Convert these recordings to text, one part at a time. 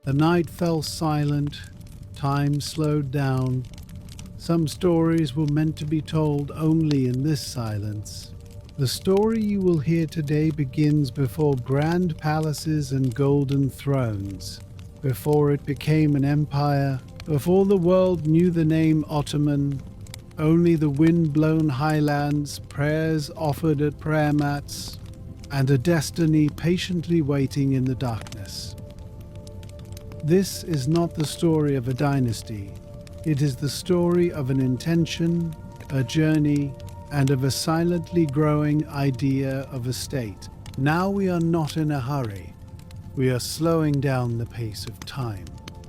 The night fell silent, time slowed down. Some stories were meant to be told only in this silence. The story you will hear today begins before grand palaces and golden thrones, before it became an empire, before the world knew the name Ottoman. Only the wind-blown highlands, prayers offered at prayer mats, and a destiny patiently waiting in the darkness. This is not the story of a dynasty. It is the story of an intention, a journey, and of a silently growing idea of a state. Now we are not in a hurry. We are slowing down the pace of time.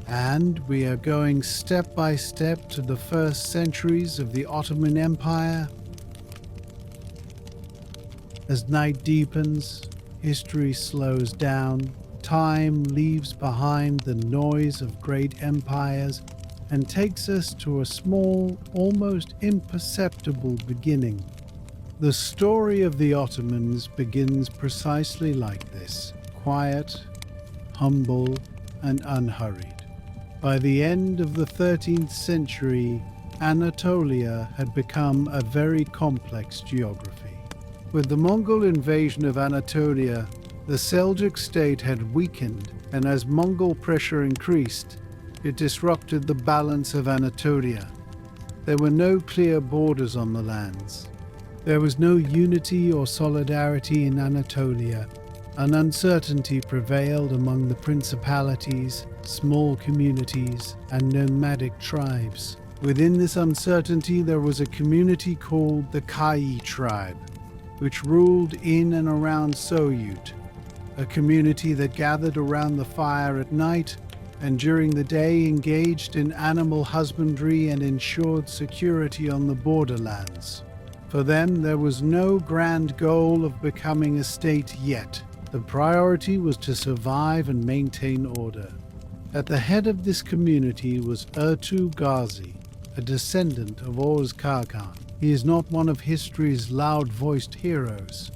And we are going step by step to the first centuries of the Ottoman Empire. As night deepens, history slows down. Time leaves behind the noise of great empires and takes us to a small, almost imperceptible beginning. The story of the Ottomans begins precisely like this, quiet, humble, and unhurried. By the end of the 13th century, Anatolia had become a very complex geography. With the Mongol invasion of Anatolia, the Seljuk state had weakened, and as Mongol pressure increased, it disrupted the balance of Anatolia. There were no clear borders on the lands. There was no unity or solidarity in Anatolia. An uncertainty prevailed among the principalities, small communities, and nomadic tribes. Within this uncertainty, there was a community called the Kai tribe, which ruled in and around Soyut, a community that gathered around the fire at night and during the day engaged in animal husbandry and ensured security on the borderlands. For them, there was no grand goal of becoming a state yet. The priority was to survive and maintain order. At the head of this community was Ertuğ Gazi, a descendant of Oğuz Kağan. He is not one of history's loud-voiced heroes.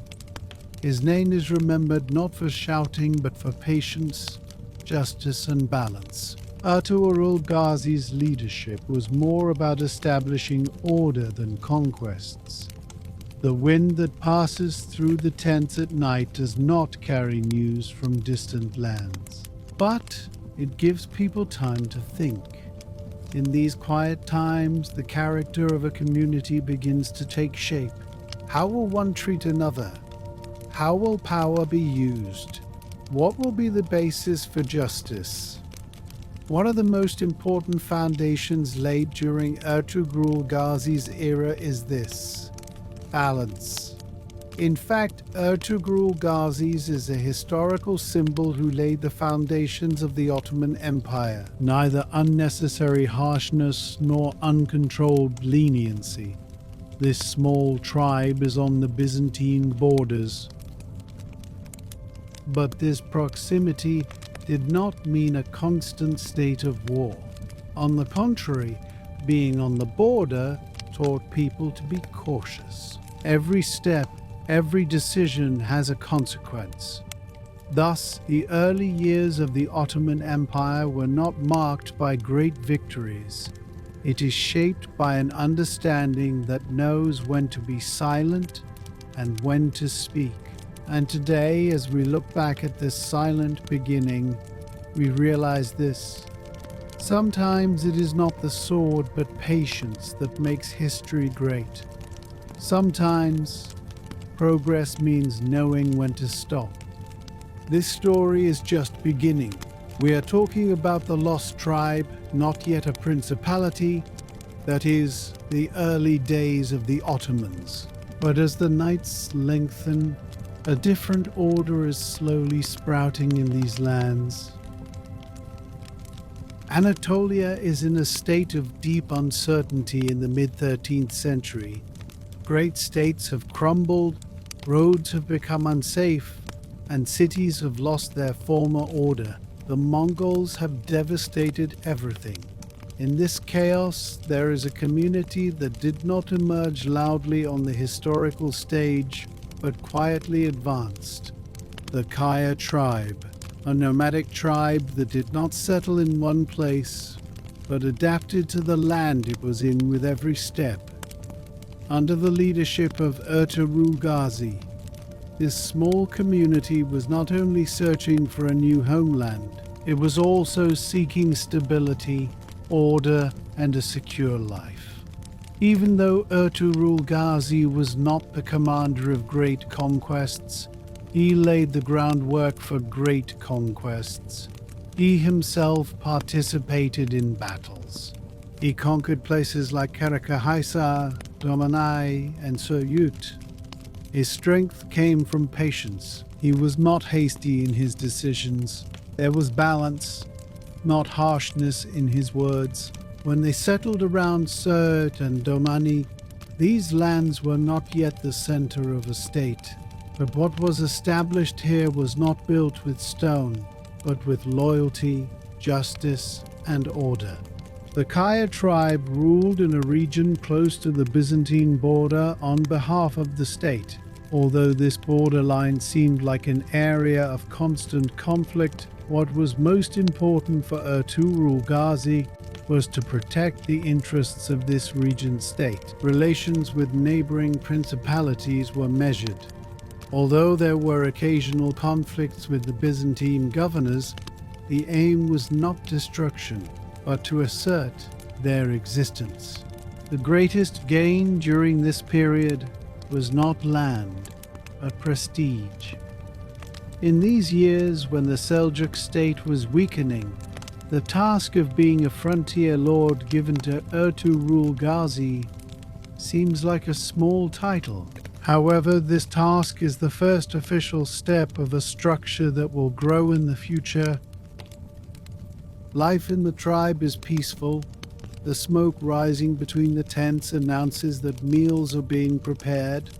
His name is remembered not for shouting but for patience, justice, and balance. Ertuğrul Gazi's leadership was more about establishing order than conquests. The wind that passes through the tents at night does not carry news from distant lands, but it gives people time to think. In these quiet times, the character of a community begins to take shape. How will one treat another? How will power be used? What will be the basis for justice? One of the most important foundations laid during Ertuğrul Gazi's era is this: balance. In fact, Ertuğrul Gazi's is a historical symbol who laid the foundations of the Ottoman Empire. Neither unnecessary harshness nor uncontrolled leniency. This small tribe is on the Byzantine borders. But this proximity did not mean a constant state of war. On the contrary, being on the border taught people to be cautious. Every step, every decision has a consequence. Thus, the early years of the Ottoman Empire were not marked by great victories. It is shaped by an understanding that knows when to be silent and when to speak. And today, as we look back at this silent beginning, we realize this: sometimes it is not the sword but patience that makes history great. Sometimes progress means knowing when to stop. This story is just beginning. We are talking about the lost tribe, not yet a principality, that is, the early days of the Ottomans. But as the nights lengthen, a different order is slowly sprouting in these lands. Anatolia is in a state of deep uncertainty in the mid-13th century. Great states have crumbled, roads have become unsafe, and cities have lost their former order. The Mongols have devastated everything. In this chaos, there is a community that did not emerge loudly on the historical stage, but quietly advanced: the Kai tribe. a nomadic tribe that did not settle in one place, but adapted to the land it was in with every step. Under the leadership of Ertuğrul Gazi, this small community was not only searching for a new homeland, it was also seeking stability, order, and a secure life. Even though Ertuğrul Gazi was not the commander of great conquests, he laid the groundwork for great conquests. He himself participated in battles. He conquered places like Karacahisar, Domanay, and Söğüt. His strength came from patience. He was not hasty in his decisions. There was balance, not harshness in his words. When they settled around Söğüt and Domani, these lands were not yet the center of a state. But what was established here was not built with stone, but with loyalty, justice, and order. The Kaya tribe ruled in a region close to the Byzantine border on behalf of the state. Although this borderline seemed like an area of constant conflict, what was most important for Ertuğrul Gazi was to protect the interests of this regent state. Relations with neighboring principalities were measured. Although there were occasional conflicts with the Byzantine governors, the aim was not destruction, but to assert their existence. The greatest gain during this period was not land, but prestige. In these years, when the Seljuk state was weakening, the task of being a frontier lord given to Ertuğrul Gazi seems like a small title. However, this task is the first official step of a structure that will grow in the future. Life in the tribe is peaceful. The smoke rising between the tents announces that meals are being prepared.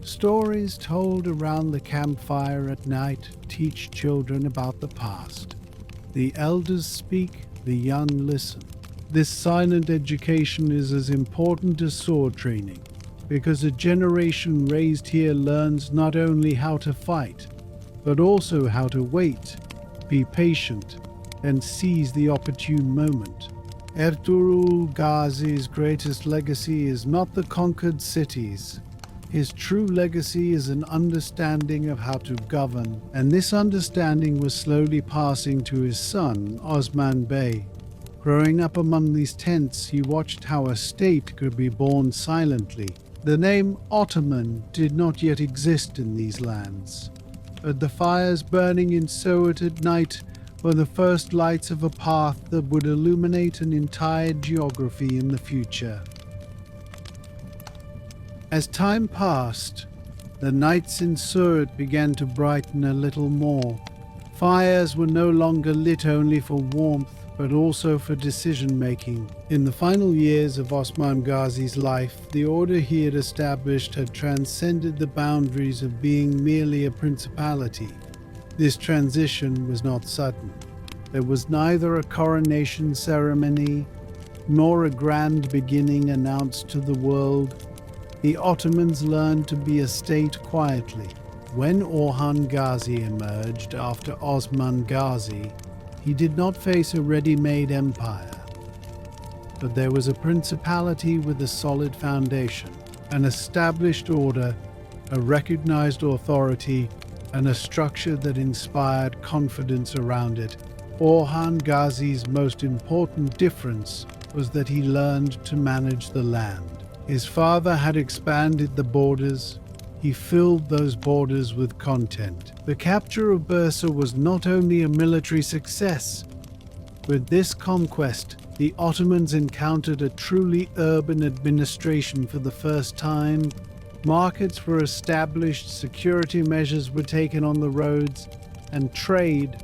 Stories told around the campfire at night teach children about the past. The elders speak, the young listen. This silent education is as important as sword training, because a generation raised here learns not only how to fight, but also how to wait, be patient, and seize the opportune moment. Ertuğrul Gazi's greatest legacy is not the conquered cities. His true legacy is an understanding of how to govern, and this understanding was slowly passing to his son, Osman Bey. Growing up among these tents, he watched how a state could be born silently. The name Ottoman did not yet exist in these lands, but the fires burning in Söğüt at night were the first lights of a path that would illuminate an entire geography in the future. As time passed, the nights in Söğüt began to brighten a little more. Fires were no longer lit only for warmth, but also for decision-making. In the final years of Osman Gazi's life, the order he had established had transcended the boundaries of being merely a principality. This transition was not sudden. There was neither a coronation ceremony nor a grand beginning announced to the world. The Ottomans learned to be a state quietly. When Orhan Gazi emerged after Osman Gazi, he did not face a ready-made empire, but there was a principality with a solid foundation, an established order, a recognized authority, and a structure that inspired confidence around it. Orhan Gazi's most important difference was that he learned to manage the land. His father had expanded the borders. He filled those borders with content. The capture of Bursa was not only a military success. With this conquest, the Ottomans encountered a truly urban administration for the first time. Markets were established, security measures were taken on the roads, and trade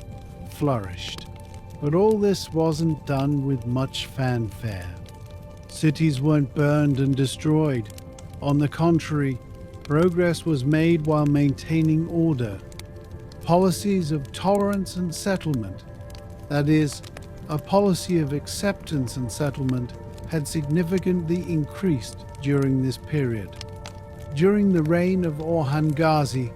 flourished. But all this wasn't done with much fanfare. Cities weren't burned and destroyed. On the contrary, progress was made while maintaining order. Policies of tolerance and settlement, that is, a policy of acceptance and settlement, had significantly increased during this period. During the reign of Orhan Gazi,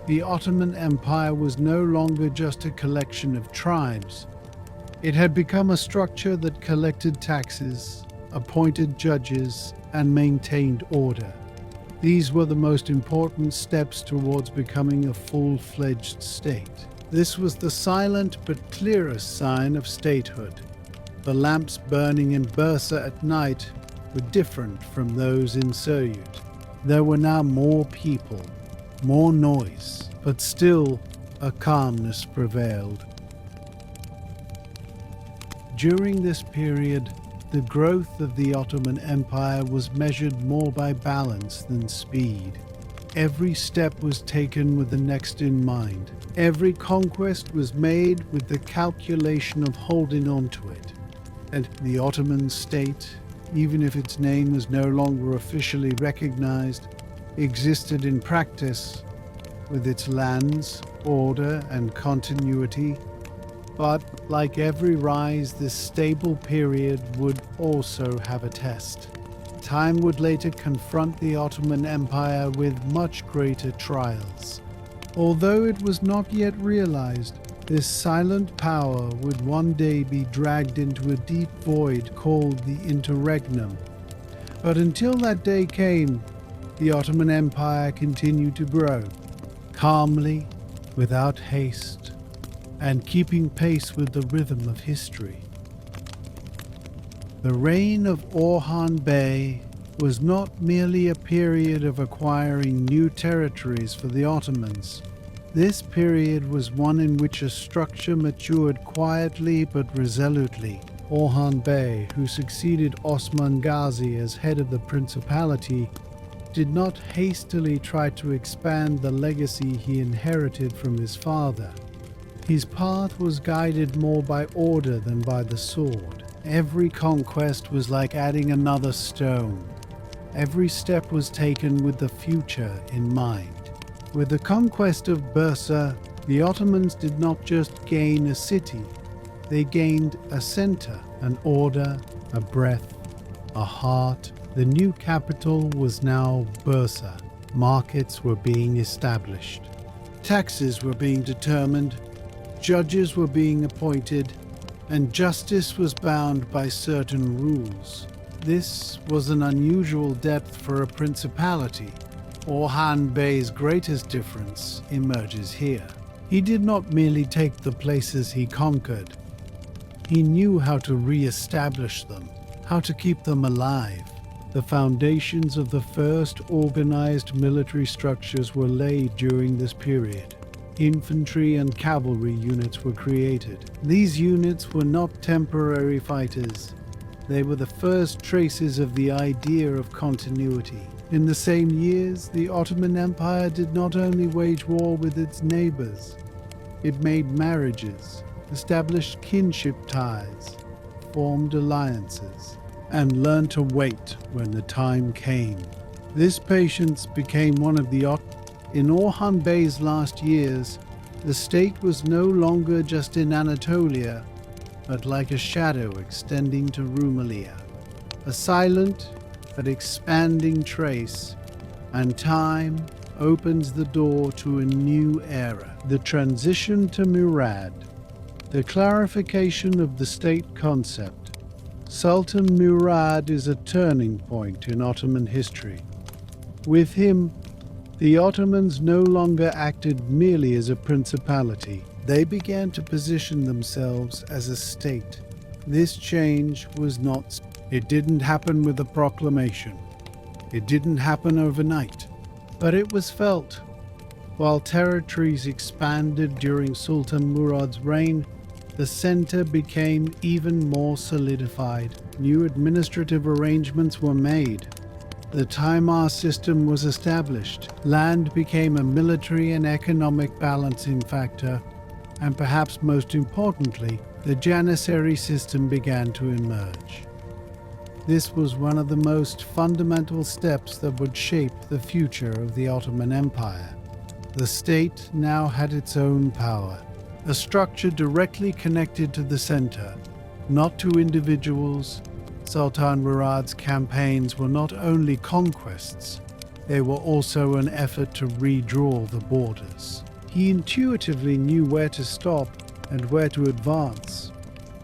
the Ottoman Empire was no longer just a collection of tribes. It had become a structure that collected taxes, appointed judges, and maintained order. These were the most important steps towards becoming a full-fledged state. This was the silent but clearest sign of statehood. The lamps burning in Bursa at night were different from those in Sirt. There were now more people, more noise, but still a calmness prevailed. During this period, the growth of the Ottoman Empire was measured more by balance than speed. Every step was taken with the next in mind. Every conquest was made with the calculation of holding on to it. And the Ottoman state, even if its name was no longer officially recognized, existed in practice with its lands, order, and continuity. But like every rise, this stable period would also have a test. Time would later confront the Ottoman Empire with much greater trials. Although it was not yet realized, this silent power would one day be dragged into a deep void called the interregnum. But until that day came, the Ottoman Empire continued to grow, calmly, without haste, and keeping pace with the rhythm of history. The reign of Orhan Bey was not merely a period of acquiring new territories for the Ottomans. This period was one in which a structure matured quietly but resolutely. Orhan Bey, who succeeded Osman Gazi as head of the principality, did not hastily try to expand the legacy he inherited from his father. His path was guided more by order than by the sword. Every conquest was like adding another stone. Every step was taken with the future in mind. With the conquest of Bursa, the Ottomans did not just gain a city, they gained a center, an order, a breath, a heart. The new capital was now Bursa. Markets were being established. Taxes were being determined. Judges were being appointed, and justice was bound by certain rules. This was an unusual depth for a principality. Orhan Bey's greatest difference emerges here. He did not merely take the places he conquered. He knew how to re-establish them, how to keep them alive. The foundations of the first organized military structures were laid during this period. Infantry and cavalry units were created. These units were not temporary fighters. They were the first traces of the idea of continuity. In the same years, the Ottoman Empire did not only wage war with its neighbors, it made marriages, established kinship ties, formed alliances, and learned to wait when the time came. This patience became one of the In Orhan Bey's last years, the state was no longer just in Anatolia, but like a shadow extending to Rumelia, a silent but expanding trace, and time opens the door to a new era. The transition to Murad, the clarification of the state concept. Sultan Murad is a turning point in Ottoman history. With him, the Ottomans no longer acted merely as a principality. They began to position themselves as a state. This change was not. It didn't happen with a proclamation. It didn't happen overnight. But it was felt. While territories expanded during Sultan Murad's reign, the center became even more solidified. New administrative arrangements were made. The Timar system was established. Land became a military and economic balancing factor, and perhaps most importantly, the Janissary system began to emerge. This was one of the most fundamental steps that would shape the future of the Ottoman Empire. The state now had its own power, a structure directly connected to the center, not to individuals. Sultan Murad's campaigns were not only conquests, They were also an effort to redraw the borders. He intuitively knew where to stop and where to advance.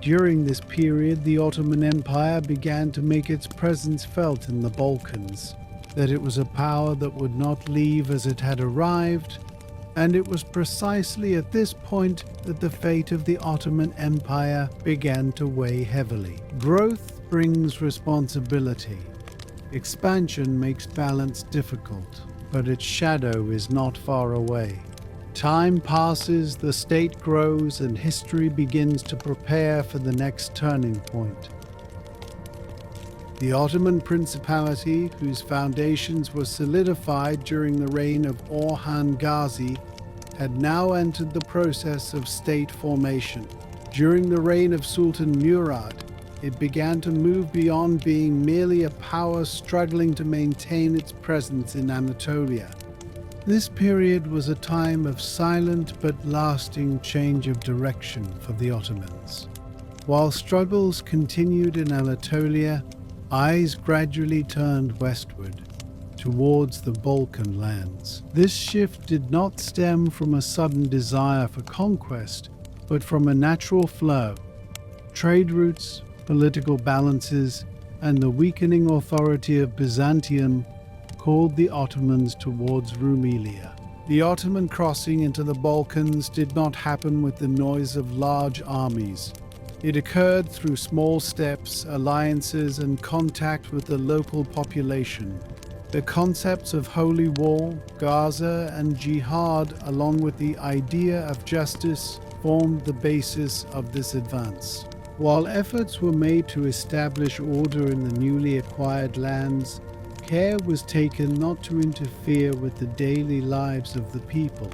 During this period, the Ottoman Empire began to make its presence felt in the Balkans, that it was a power that would not leave as it had arrived, and it was precisely at this point that the fate of the Ottoman Empire began to weigh heavily. Growth brings responsibility. Expansion makes balance difficult, but its shadow is not far away. Time passes, the state grows, and history begins to prepare for the next turning point. The Ottoman Principality, whose foundations were solidified during the reign of Orhan Gazi, had now entered the process of state formation. During the reign of Sultan Murad, it began to move beyond being merely a power struggling to maintain its presence in Anatolia. This period was a time of silent but lasting change of direction for the Ottomans. While struggles continued in Anatolia, eyes gradually turned westward, towards the Balkan lands. This shift did not stem from a sudden desire for conquest, but from a natural flow. Trade routes, political balances, and the weakening authority of Byzantium called the Ottomans towards Rumelia. The Ottoman crossing into the Balkans did not happen with the noise of large armies. It occurred through small steps, alliances, and contact with the local population. The concepts of holy war, Gaza, and jihad, along with the idea of justice, formed the basis of this advance. While efforts were made to establish order in the newly acquired lands, care was taken not to interfere with the daily lives of the people.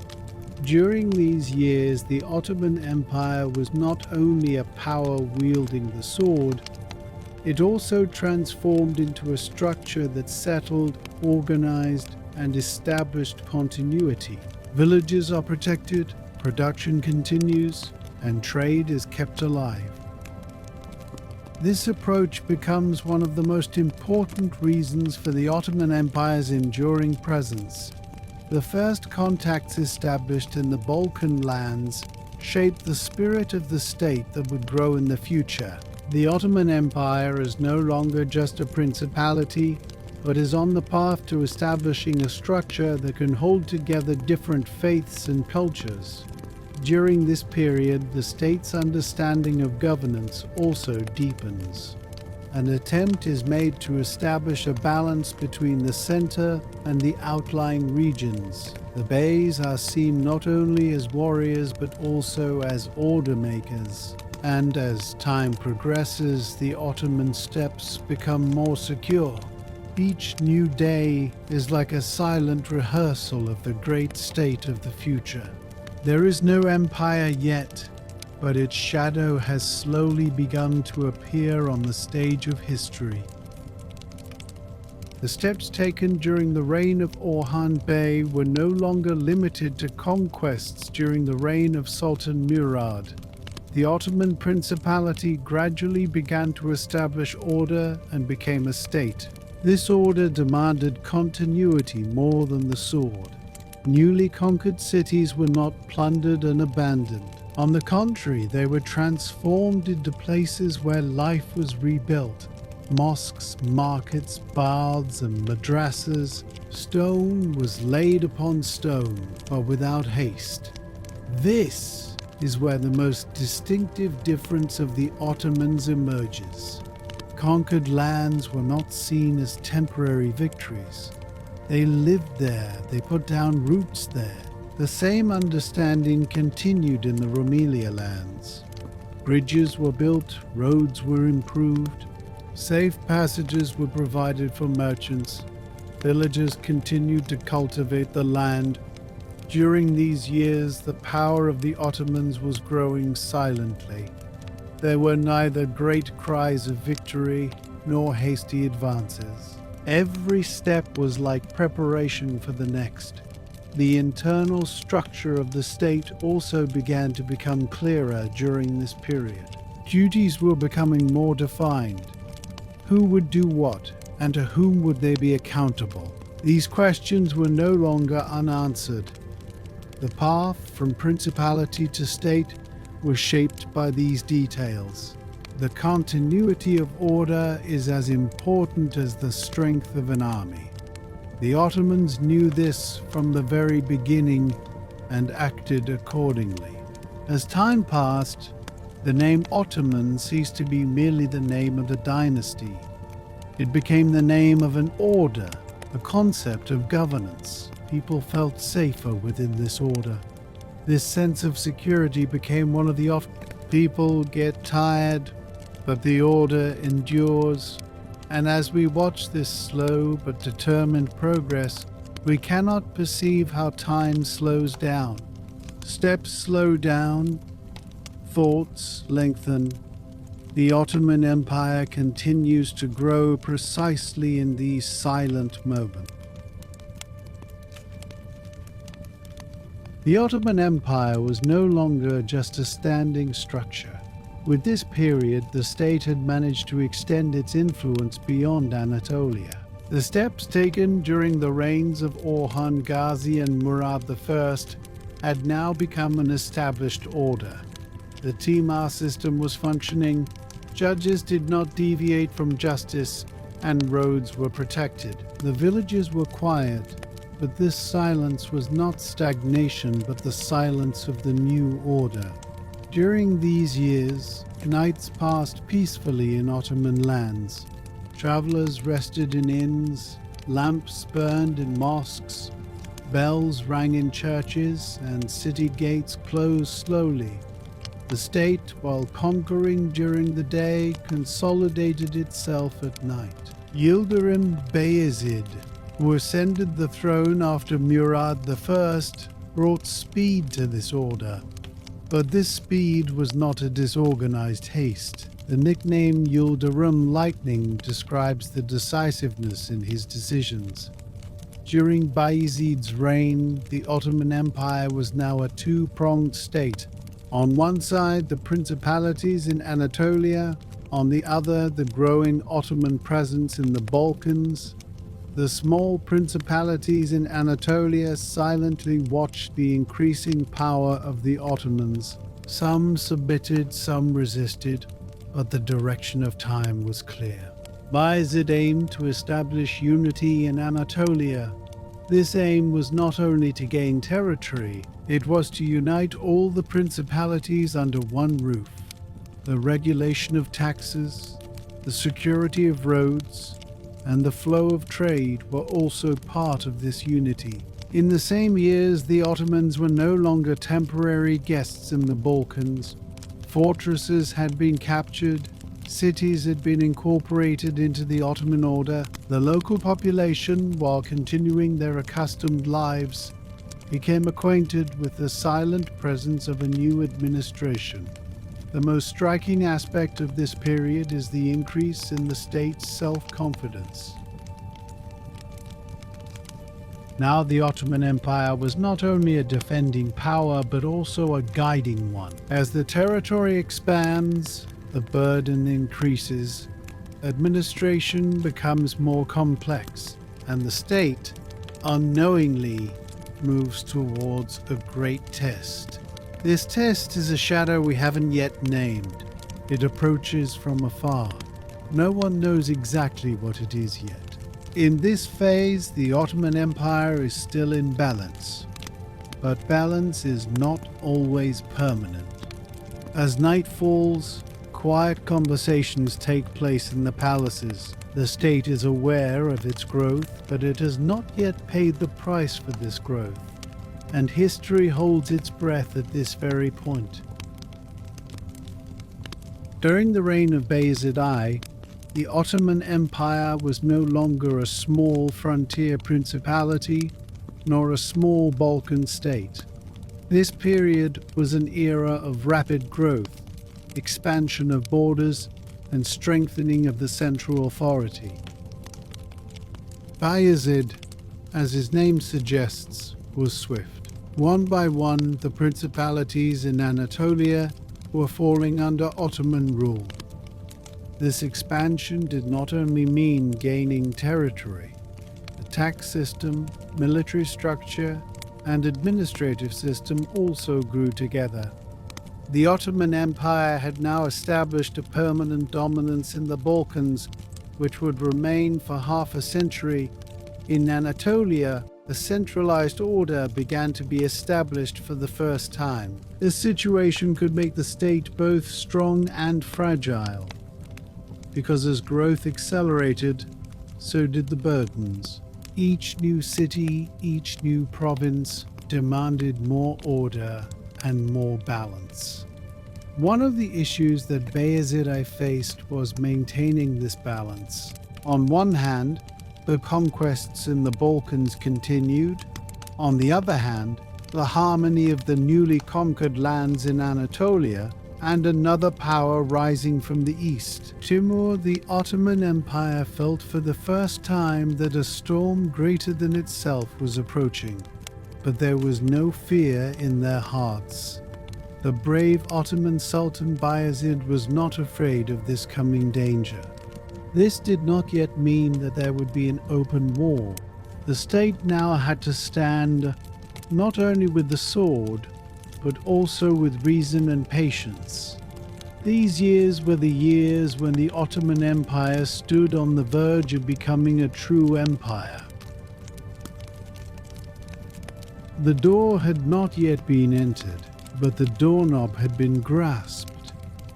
During these years, the Ottoman Empire was not only a power wielding the sword, it also transformed into a structure that settled, organized, and established continuity. Villages are protected, production continues, and trade is kept alive. This approach becomes one of the most important reasons for the Ottoman Empire's enduring presence. The first contacts established in the Balkan lands shaped the spirit of the state that would grow in the future. The Ottoman Empire is no longer just a principality, but is on the path to establishing a structure that can hold together different faiths and cultures. During this period, the state's understanding of governance also deepens. An attempt is made to establish a balance between the center and the outlying regions. The beys are seen not only as warriors but also as order makers. And as time progresses, the Ottoman steppes become more secure. Each new day is like a silent rehearsal of the great state of the future. There is no empire yet, but its shadow has slowly begun to appear on the stage of history. The steps taken during the reign of Orhan Bey were no longer limited to conquests during the reign of Sultan Murad. The Ottoman Principality gradually began to establish order and became a state. This order demanded continuity more than the sword. Newly conquered cities were not plundered and abandoned. On the contrary, they were transformed into places where life was rebuilt. Mosques, markets, baths, and madrasas. Stone was laid upon stone, but without haste. This is where the most distinctive difference of the Ottomans emerges. Conquered lands were not seen as temporary victories. They lived there, they put down roots there. The same understanding continued in the Rumelia lands. Bridges were built, roads were improved, safe passages were provided for merchants. Villagers continued to cultivate the land. During these years, the power of the Ottomans was growing silently. There were neither great cries of victory nor hasty advances. Every step was like preparation for the next. The internal structure of the state also began to become clearer during this period. Duties were becoming more defined. Who would do what, and to whom would they be accountable? These questions were no longer unanswered. The path from principality to state was shaped by these details. The continuity of order is as important as the strength of an army. The Ottomans knew this from the very beginning and acted accordingly. As time passed, the name Ottoman ceased to be merely the name of a dynasty. It became the name of an order, a concept of governance. People felt safer within this order. This sense of security became one of the people get tired, but the order endures. And as we watch this slow but determined progress, we cannot perceive how time slows down. Steps slow down, thoughts lengthen. The Ottoman Empire continues to grow precisely in these silent moments. The Ottoman Empire was no longer just a standing structure. With this period, the state had managed to extend its influence beyond Anatolia. The steps taken during the reigns of Orhan Gazi and Murad I had now become an established order. The Timar system was functioning, judges did not deviate from justice, and roads were protected. The villages were quiet, but this silence was not stagnation but the silence of the new order. During these years, nights passed peacefully in Ottoman lands. Travelers rested in inns, lamps burned in mosques, bells rang in churches, and city gates closed slowly. The state, while conquering during the day, consolidated itself at night. Yildirim Bayezid, who ascended the throne after Murad I, brought speed to this order. But this speed was not a disorganized haste. The nickname Yildirim Lightning describes the decisiveness in his decisions. During Bayezid's reign, the Ottoman Empire was now a two-pronged state. On one side, the principalities in Anatolia, on the other, the growing Ottoman presence in the Balkans. The small principalities in Anatolia silently watched the increasing power of the Ottomans. Some submitted, some resisted, but the direction of time was clear. Bayezid aimed to establish unity in Anatolia. This aim was not only to gain territory, it was to unite all the principalities under one roof. The regulation of taxes, the security of roads, and the flow of trade were also part of this unity. In the same years, the Ottomans were no longer temporary guests in the Balkans. Fortresses had been captured, cities had been incorporated into the Ottoman order. The local population, while continuing their accustomed lives, became acquainted with the silent presence of a new administration. The most striking aspect of this period is the increase in the state's self-confidence. Now the Ottoman Empire was not only a defending power but also a guiding one. As the territory expands, the burden increases, administration becomes more complex, and the state, unknowingly, moves towards a great test. This test is a shadow we haven't yet named. It approaches from afar. No one knows exactly what it is yet. In this phase, the Ottoman Empire is still in balance. But balance is not always permanent. As night falls, quiet conversations take place in the palaces. The state is aware of its growth, but it has not yet paid the price for this growth. And history holds its breath at this very point. During the reign of Bayezid I, the Ottoman Empire was no longer a small frontier principality, nor a small Balkan state. This period was an era of rapid growth, expansion of borders, and strengthening of the central authority. Bayezid, as his name suggests, was swift. One by one, the principalities in Anatolia were falling under Ottoman rule. This expansion did not only mean gaining territory. The tax system, military structure, and administrative system also grew together. The Ottoman Empire had now established a permanent dominance in the Balkans, which would remain for half a century. In Anatolia, a centralized order began to be established for the first time. This situation could make the state both strong and fragile, because as growth accelerated, so did the burdens. Each new city, each new province demanded more order and more balance. One of the issues that Bayezid faced was maintaining this balance. On one hand, the conquests in the Balkans continued. On the other hand, the harmony of the newly conquered lands in Anatolia and another power rising from the east. Timur, the Ottoman Empire, felt for the first time that a storm greater than itself was approaching, but there was no fear in their hearts. The brave Ottoman Sultan Bayezid was not afraid of this coming danger. This did not yet mean that there would be an open war. The state now had to stand not only with the sword, but also with reason and patience. These years were the years when the Ottoman Empire stood on the verge of becoming a true empire. The door had not yet been entered, but the doorknob had been grasped,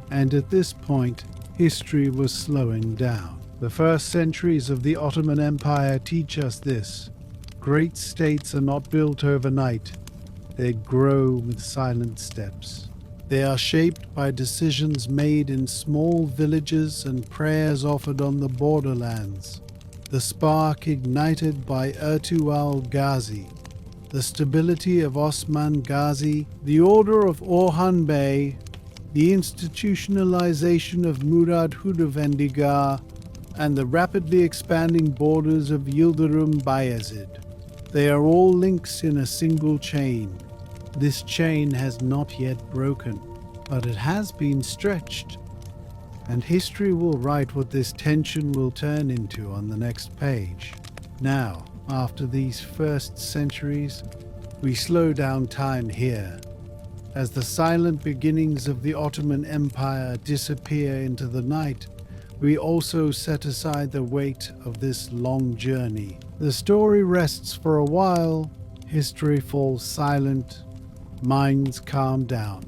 and at this point, history was slowing down. The first centuries of the Ottoman Empire teach us this. Great states are not built overnight. They grow with silent steps. They are shaped by decisions made in small villages and prayers offered on the borderlands. The spark ignited by Ertuğrul Gazi, the stability of Osman Gazi, the order of Orhan Bey, the institutionalization of Murad Hudavendigar, and the rapidly expanding borders of Yildirim Bayezid. They are all links in a single chain. This chain has not yet broken, but it has been stretched. And history will write what this tension will turn into on the next page. Now, after these first centuries, we slow down time here. As the silent beginnings of the Ottoman Empire disappear into the night, we also set aside the weight of this long journey. The story rests for a while, history falls silent, minds calm down.